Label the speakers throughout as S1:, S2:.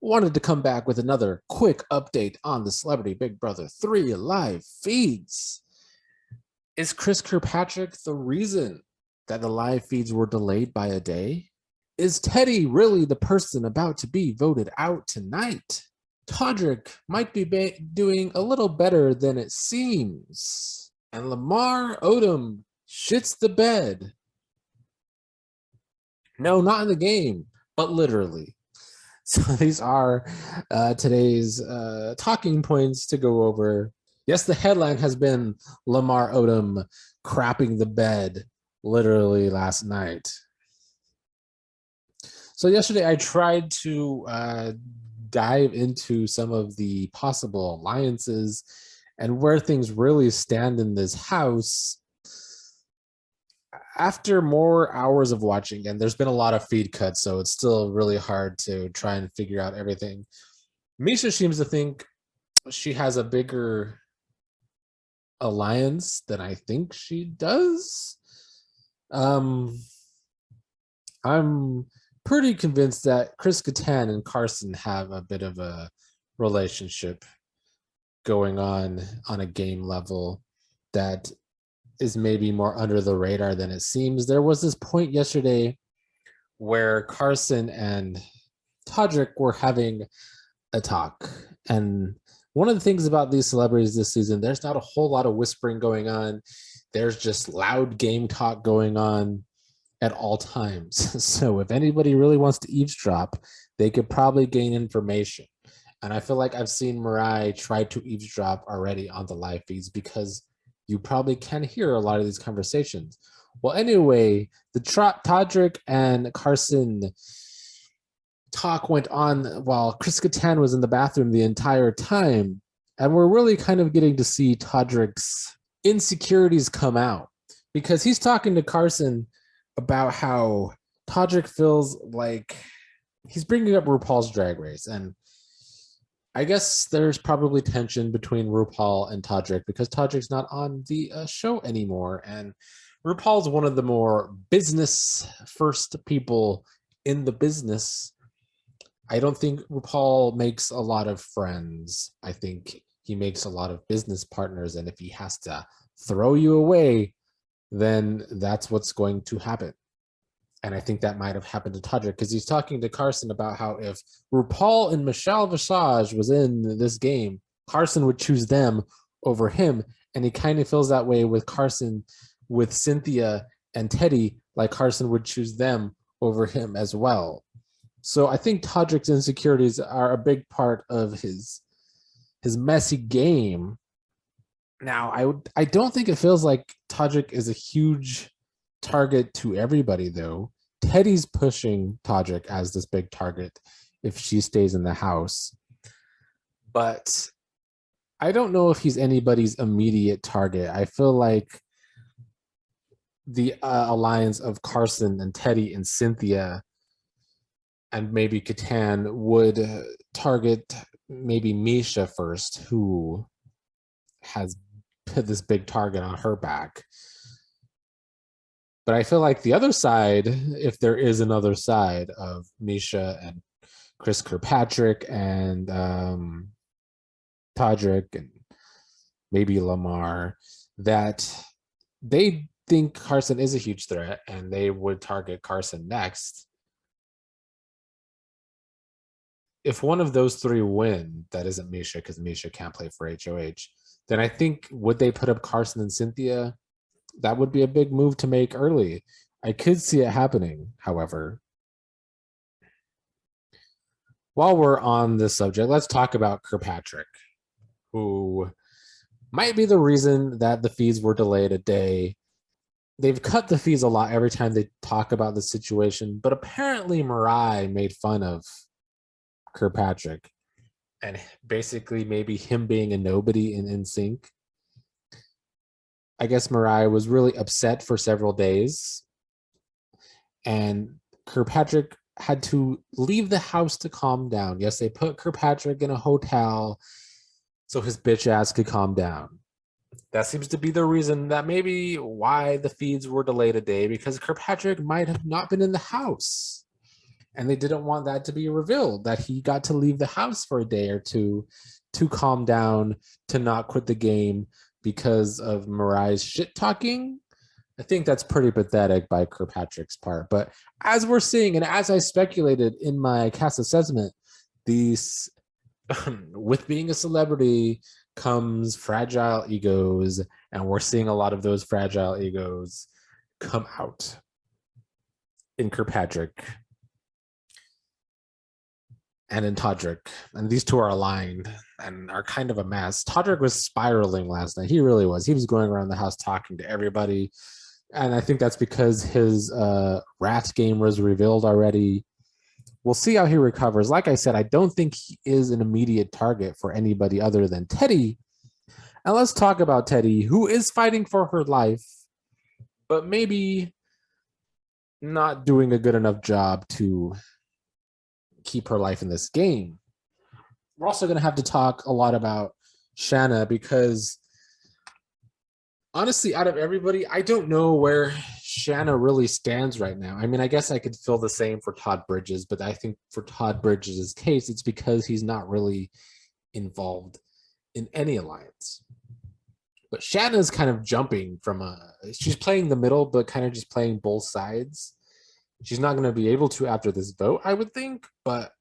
S1: Wanted to come back with another quick update on the Celebrity Big Brother 3 live feeds. Is Chris Kirkpatrick the reason that the live feeds were delayed by a day? Is Teddy really the person about to be voted out tonight? Todrick might be doing a little better than it seems. And Lamar Odom shits the bed. No, not in the game, but literally. So these are today's talking points to go over. Yes, the headline has been Lamar Odom crapping the bed literally last night. So yesterday I tried to dive into some of the possible alliances and where things really stand in this house. After more hours of watching, and there's been a lot of feed cuts, so it's still really hard to try and figure out everything. Misha seems to think she has a bigger alliance than I think she does. I'm pretty convinced that Chris Kattan and Carson have a bit of a relationship going on a game level that is maybe more under the radar than it seems. There was this point yesterday where Carson and Todrick were having a talk. And one of the things about these celebrities this season, there's not a whole lot of whispering going on. There's just loud game talk going on at all times. So if anybody really wants to eavesdrop, they could probably gain information. And I feel like I've seen Mariah try to eavesdrop already on the live feeds because you probably can hear a lot of these conversations. Well, anyway, the Todrick and Carson talk went on while Chris Kattan was in the bathroom the entire time. And we're really kind of getting to see Todrick's insecurities come out because he's talking to Carson about how Todrick feels like he's bringing up RuPaul's Drag Race. And I guess there's probably tension between RuPaul and Todrick because Todrick's not on the show anymore. And RuPaul's one of the more business first people in the business. I don't think RuPaul makes a lot of friends. I think he makes a lot of business partners. And if he has to throw you away, then that's what's going to happen. And I think that might have happened to Todrick because he's talking to Carson about how if RuPaul and Michelle Visage was in this game, Carson would choose them over him. And he kind of feels that way with Carson, with Cynthia and Teddy, like Carson would choose them over him as well. So I think Todrick's insecurities are a big part of his messy game. Now, I don't think it feels like Todrick is a huge target to everybody, though. Teddy's pushing Todrick as this big target if she stays in the house. But I don't know if he's anybody's immediate target. I feel like the alliance of Carson and Teddy and Cynthia and maybe Kattan would target maybe Misha first, who has put this big target on her back. But I feel like the other side, if there is another side of Misha and Chris Kirkpatrick and Todrick and maybe Lamar, that they think Carson is a huge threat and they would target Carson next. If one of those three win, that isn't Misha because Misha can't play for HOH, then I think would they put up Carson and Cynthia? That would be a big move to make early. I could see it happening, however. While we're on this subject, let's talk about Kirkpatrick, who might be the reason that the feeds were delayed a day. They've cut the feeds a lot every time they talk about the situation, but apparently Mariah made fun of Kirkpatrick and basically maybe him being a nobody in NSYNC. I guess Mariah was really upset for several days, and Kirkpatrick had to leave the house to calm down. Yes, they put Kirkpatrick in a hotel so his bitch ass could calm down. That seems to be the reason that maybe why the feeds were delayed a day, because Kirkpatrick might have not been in the house. and they didn't want that to be revealed, that he got to leave the house for a day or two to calm down, to not quit the game because of Mariah's shit talking. I think that's pretty pathetic by Kirkpatrick's part. But as we're seeing, and as I speculated in my cast assessment, these with being a celebrity comes fragile egos, and we're seeing a lot of those fragile egos come out in Kirkpatrick and in Todrick. And these two are aligned and are kind of a mess. Todrick was spiraling last night. He really was. He was going around the house talking to everybody. And I think that's because his rat game was revealed already. We'll see how he recovers. Like I said, I don't think he is an immediate target for anybody other than Teddy. And let's talk about Teddy, who is fighting for her life, but maybe not doing a good enough job to keep her life in this game. We're also going to have to talk a lot about Shanna, because honestly, out of everybody, I don't know where Shanna really stands right now. I mean, I guess I could feel the same for Todd Bridges, but I think for Todd Bridges' case, it's because he's not really involved in any alliance. But Shanna's kind of jumping from she's playing the middle, but kind of just playing both sides. She's not going to be able to after this vote, I would think, but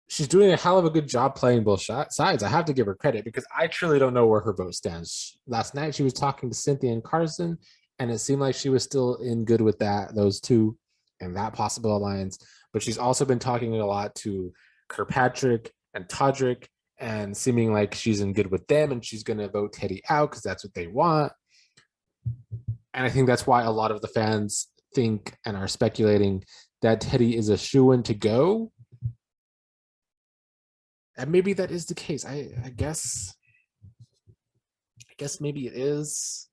S1: she's doing a hell of a good job playing both sides. I have to give her credit, because I truly don't know where her vote stands. Last night, she was talking to Cynthia and Carson, and it seemed like she was still in good with those two and that possible alliance. But she's also been talking a lot to Kirkpatrick and Todrick, and seeming like she's in good with them, and she's going to vote Teddy out because that's what they want. And I think that's why a lot of the fans think and are speculating that Teddy is a shoo-in to go. And maybe that is the case. I guess maybe it is.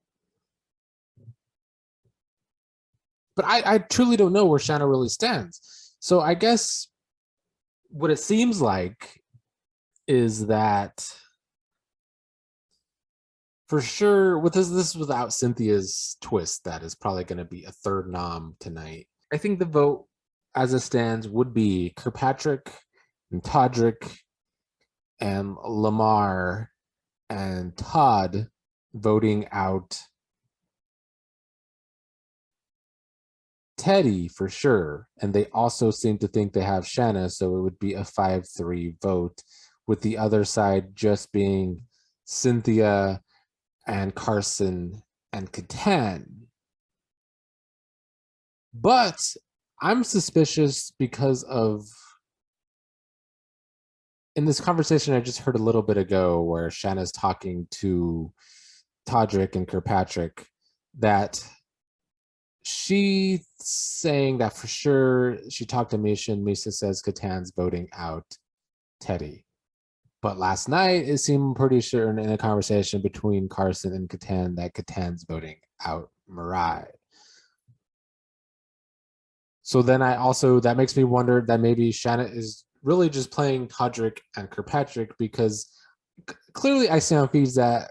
S1: But I truly don't know where Shanna really stands. So I guess what it seems like is that for sure, with this without Cynthia's twist, that is probably going to be a third nom tonight. I think the vote as it stands would be Kirkpatrick and Todrick and Lamar and Todd voting out Teddy for sure. And they also seem to think they have Shanna, so it would be a 5-3 vote, with the other side just being Cynthia and Carson and Catan. But I'm suspicious because of, in this conversation I just heard a little bit ago where Shanna's talking to Todrick and Kirkpatrick, that she's saying that for sure she talked to Misha, and Misha says Catan's voting out Teddy. But last night, it seemed pretty sure in a conversation between Carson and Catan that Catan's voting out Mariah. So then that makes me wonder that maybe Shanna is really just playing Todrick and Kirkpatrick, because clearly I see on feeds that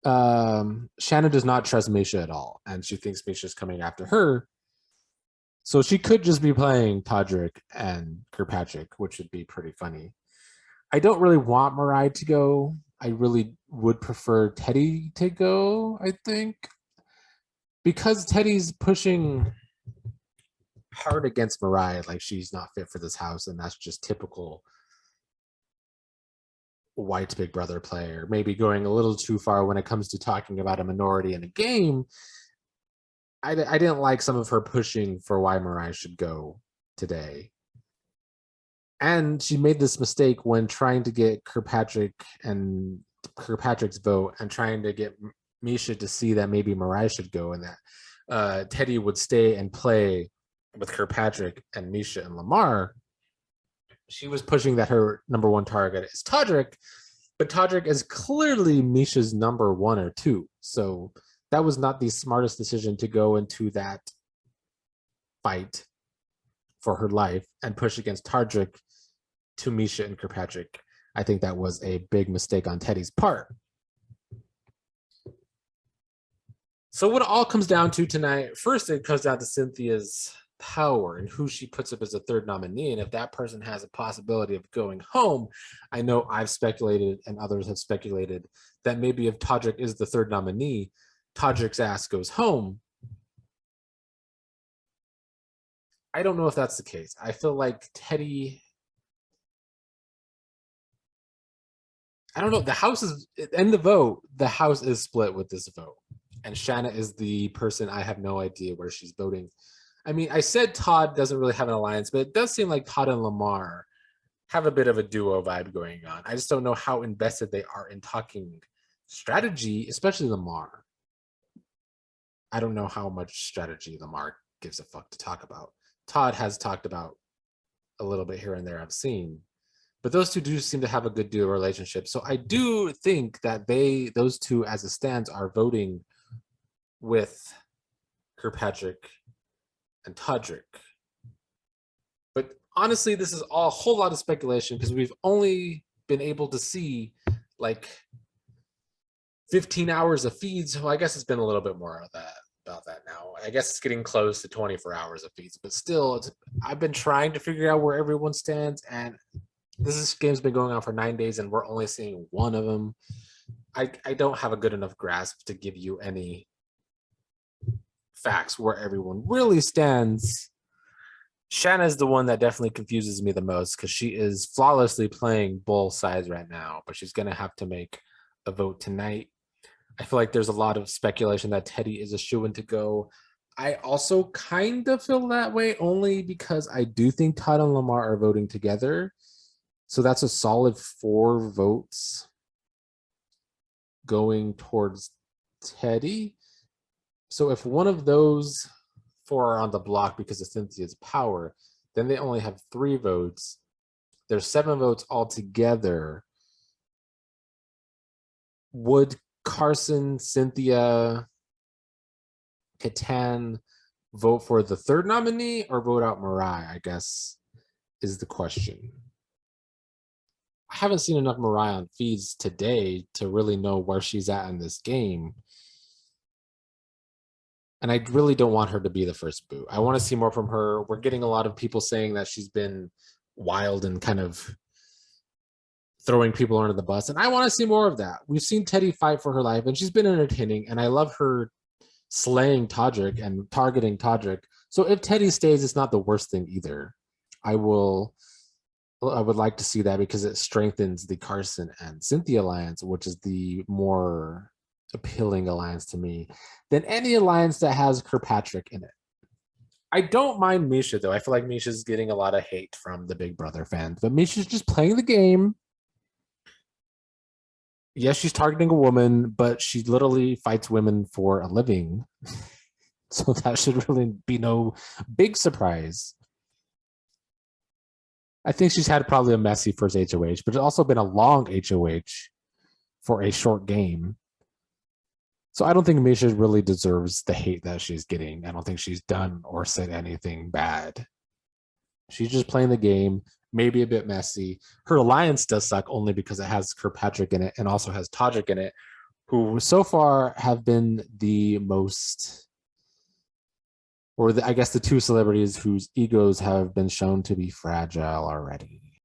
S1: Shanna does not trust Misha at all, and she thinks Misha's coming after her. So she could just be playing Todrick and Kirkpatrick, which would be pretty funny. I don't really want Mariah to go. I really would prefer Teddy to go, I think, because Teddy's pushing hard against Mariah, like she's not fit for this house, and that's just typical white Big Brother player, maybe going a little too far when it comes to talking about a minority in a game. I didn't like some of her pushing for why Mariah should go today. And she made this mistake when trying to get Kirkpatrick's vote and trying to get Misha to see that maybe Mariah should go, and that Teddy would stay and play with Kirkpatrick and Misha and Lamar. She was pushing that her number one target is Todrick, but Todrick is clearly Misha's number 1 or 2. So that was not the smartest decision to go into that fight for her life and push against Todrick to Misha and Kirkpatrick. I think that was a big mistake on Teddy's part. So what it all comes down to tonight, first it comes down to Cynthia's power and who she puts up as a third nominee. And if that person has a possibility of going home, I know I've speculated and others have speculated that maybe if Todrick is the third nominee, Todrick's ass goes home. I don't know if that's the case. I feel like Teddy, I don't know. The House is in the vote. The House is split with this vote, and Shanna is the person. I have no idea where she's voting. I mean, I said Todd doesn't really have an alliance, but it does seem like Todd and Lamar have a bit of a duo vibe going on. I just don't know how invested they are in talking strategy, especially Lamar. I don't know how much strategy Lamar gives a fuck to talk about. Todd has talked about a little bit here and there, I've seen. But those two do seem to have a good duo relationship. So I do think that those two, as it stands, are voting with Kirkpatrick and Todrick. But honestly, this is all a whole lot of speculation because we've only been able to see like 15 hours of feeds. Well, I guess it's been a little bit more of that about that now. I guess it's getting close to 24 hours of feeds, but still, I've been trying to figure out where everyone stands, and this game's been going on for 9 days, and we're only seeing one of them. I don't have a good enough grasp to give you any facts where everyone really stands. Shanna is the one that definitely confuses me the most because she is flawlessly playing both sides right now, but she's going to have to make a vote tonight. I feel like there's a lot of speculation that Teddy is a shoo-in to go. I also kind of feel that way only because I do think Todd and Lamar are voting together. So that's a solid 4 votes going towards Teddy. So if one of those 4 are on the block because of Cynthia's power, then they only have 3 votes. There's 7 votes altogether. Would Carson, Cynthia, Katan vote for the third nominee or vote out Mariah, I guess, is the question. I haven't seen enough Mariah on feeds today to really know where she's at in this game. And I really don't want her to be the first boot. I want to see more from her. We're getting a lot of people saying that she's been wild and kind of throwing people under the bus. And I want to see more of that. We've seen Teddy fight for her life, and she's been entertaining. And I love her slaying Todrick and targeting Todrick. So if Teddy stays, it's not the worst thing either. I would like to see that because it strengthens the Carson and Cynthia alliance, which is the more appealing alliance to me than any alliance that has Kirkpatrick in it. I don't mind Misha, though. I feel like Misha's getting a lot of hate from the Big Brother fans, but Misha's just playing the game. Yes, she's targeting a woman, but she literally fights women for a living. So that should really be no big surprise. I think she's had probably a messy first HOH, but it's also been a long HOH for a short game. So I don't think Misha really deserves the hate that she's getting. I don't think she's done or said anything bad. She's just playing the game, maybe a bit messy. Her alliance does suck only because it has Kirkpatrick in it and also has Todrick in it, who so far have been the most, or I guess the 2 celebrities whose egos have been shown to be fragile already.